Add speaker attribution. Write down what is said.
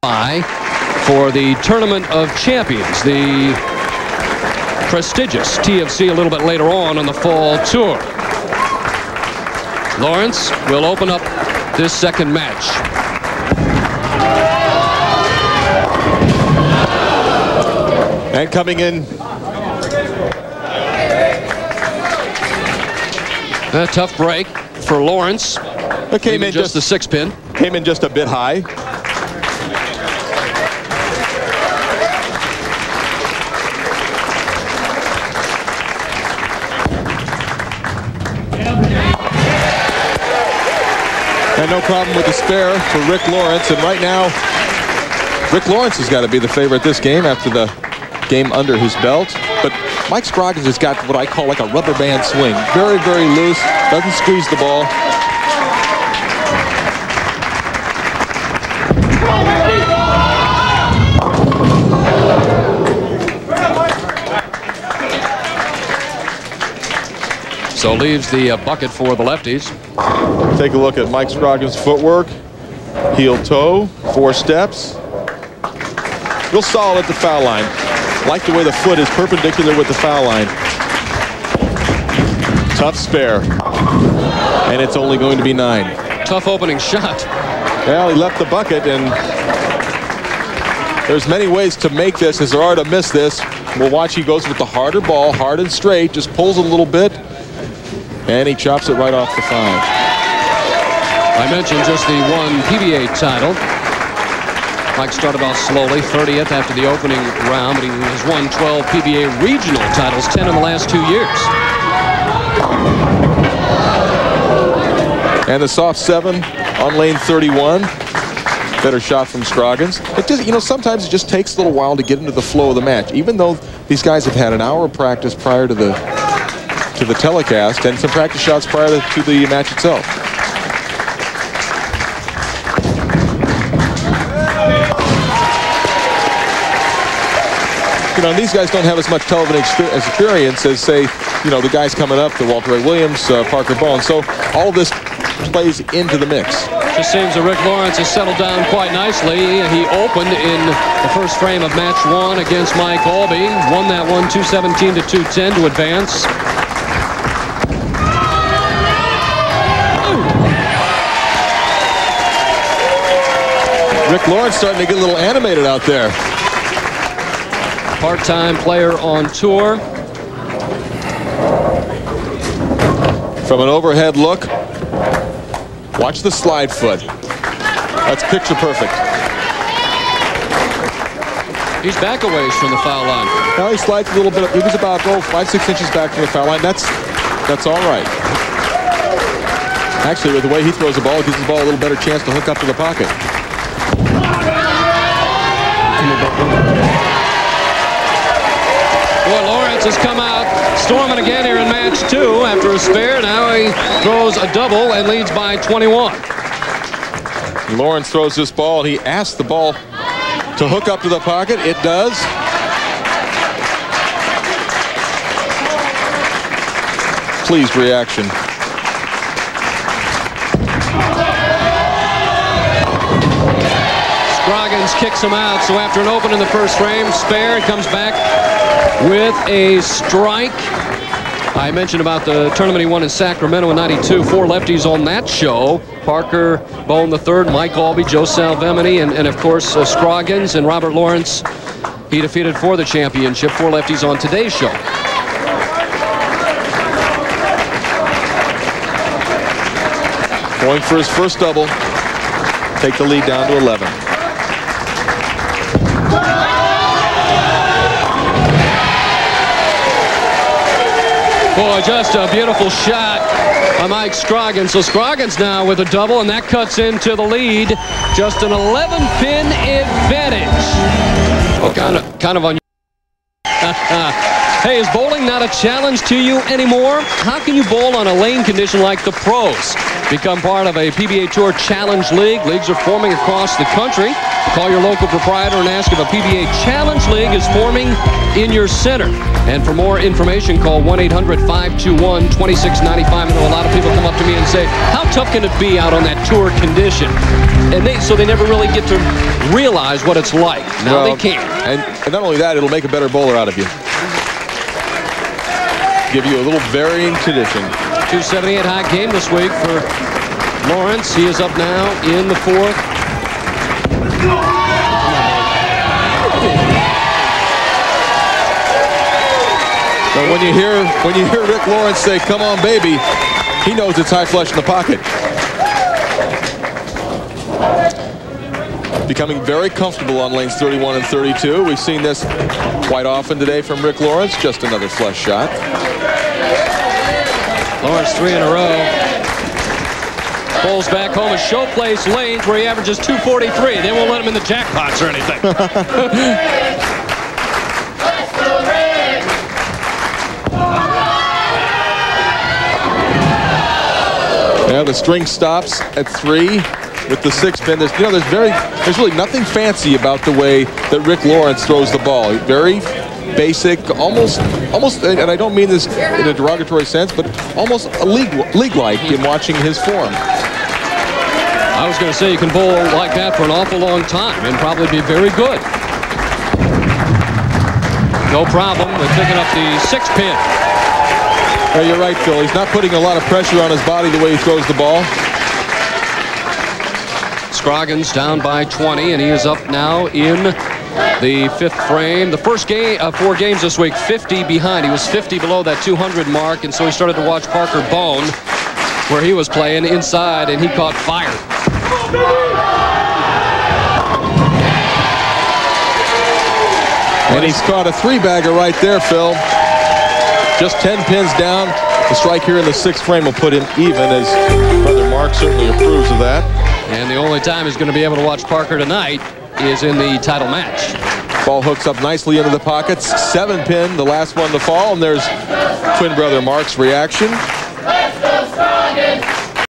Speaker 1: for the Tournament of Champions, the prestigious TFC, a little bit later on the fall tour. Lawrence will open up this second match.
Speaker 2: And coming in.
Speaker 1: A tough break for Lawrence.
Speaker 2: It came in
Speaker 1: just the 6-pin.
Speaker 2: Came in just a bit high. And no problem with the spare for Rick Lawrence. And right now, Rick Lawrence has got to be the favorite this game after the game under his belt. But Mike Scroggins has got what I call like a rubber band swing. Very, very loose. Doesn't squeeze the ball.
Speaker 1: So leaves the bucket for the lefties.
Speaker 2: Take a look at Mike Scroggins' footwork. Heel toe, 4 steps. Real solid at the foul line. Like the way the foot is perpendicular with the foul line. Tough spare. And it's only going to be 9.
Speaker 1: Tough opening shot.
Speaker 2: Well, he left the bucket, and there's many ways to make this as there are to miss this. We'll watch. He goes with the harder ball, hard and straight, just pulls a little bit, and he chops it right off the 5.
Speaker 1: I mentioned just the 1 PBA title. Mike started off slowly, 30th after the opening round, but he has won 12 PBA regional titles, 10 in the last 2 years.
Speaker 2: And the soft 7 on lane 31. Better shot from Scroggins. It just, you know, sometimes it just takes a little while to get into the flow of the match, even though these guys have had an hour of practice prior to the telecast and some practice shots prior to the match itself. You know, these guys don't have as much television experience as, say, you know, the guys coming up, the Walter Ray Williams, Parker Bowen. So all this plays into the mix.
Speaker 1: Just seems that Rick Lawrence has settled down quite nicely. He opened in the first frame of match 1 against Mike Albee. Won that one 217 to 210 to advance.
Speaker 2: Rick Lawrence starting to get a little animated out there.
Speaker 1: Part-time player on tour.
Speaker 2: From an overhead look, watch the slide foot. That's picture perfect.
Speaker 1: He's back a ways from the foul line.
Speaker 2: Now he slides a little bit. He was about 5-6 inches back from the foul line. That's all right. Actually, with the way he throws the ball, it gives the ball a little better chance to hook up to the pocket.
Speaker 1: Boy, Lawrence has come out storming again here in match 2 after a spare. Now he throws a double and leads by 21.
Speaker 2: Lawrence throws this ball. He asks the ball to hook up to the pocket. It does. Pleased reaction.
Speaker 1: Scroggins kicks him out. So after an open in the first frame, spare, he comes back with a strike. I mentioned about the tournament he won in Sacramento in '92. 4 lefties on that show. Parker Bowen III, Mike Albee, Joe Salvemini, and of course Scroggins and Robert Lawrence. He defeated for the championship. 4 lefties on today's show.
Speaker 2: Going for his first double. Take the lead down to 11.
Speaker 1: Boy, just a beautiful shot by Mike Scroggins. So Scroggins now with a double, and that cuts into the lead. Just an 11-pin advantage. Oh, kind of unusual. Hey, is bowling not a challenge to you anymore? How can you bowl on a lane condition like the pros? Become part of a PBA Tour Challenge League. Leagues are forming across the country. Call your local proprietor and ask if a PBA Challenge League is forming in your center. And for more information, call 1-800-521-2695. I know a lot of people come up to me and say, how tough can it be out on that tour condition? And so they never really get to realize what it's like. Now they can.
Speaker 2: And not only that, it'll make a better bowler out of you. Give you a little varying condition.
Speaker 1: 278 high game this week for Lawrence. He is up now in the fourth.
Speaker 2: So when you hear Rick Lawrence say, "Come on, baby," he knows it's high flush in the pocket. Becoming very comfortable on lanes 31 and 32. We've seen this quite often today from Rick Lawrence. Just another flush shot.
Speaker 1: Lawrence 3 in a row. Bowls back home at Showplace Lanes where he averages 243. They won't let him in the jackpots or anything.
Speaker 2: Now the string stops at 3 with the 6-pin. There's really nothing fancy about the way that Rick Lawrence throws the ball. Very basic, almost, and I don't mean this in a derogatory sense, but almost a league-like in watching his form.
Speaker 1: I was going to say you can bowl like that for an awful long time and probably be very good. No problem with picking up the 6-pin.
Speaker 2: Well, you're right, Phil. He's not putting a lot of pressure on his body the way he throws the ball.
Speaker 1: Scroggins down by 20, and he is up now in the 5th frame. The first 4 games this week, 50 behind. He was 50 below that 200 mark, and so he started to watch Parker Bone, where he was playing inside, and he caught fire.
Speaker 2: And he's caught a 3-bagger right there, Phil. Just 10 pins down. The strike here in the 6th frame will put him even, as Brother Mark certainly approves of that.
Speaker 1: And the only time he's going to be able to watch Parker tonight is in the title match.
Speaker 2: Ball hooks up nicely into the pockets. 7-pin, the last one to fall, and there's twin brother Mark's reaction.
Speaker 3: Let's go, Scroggins!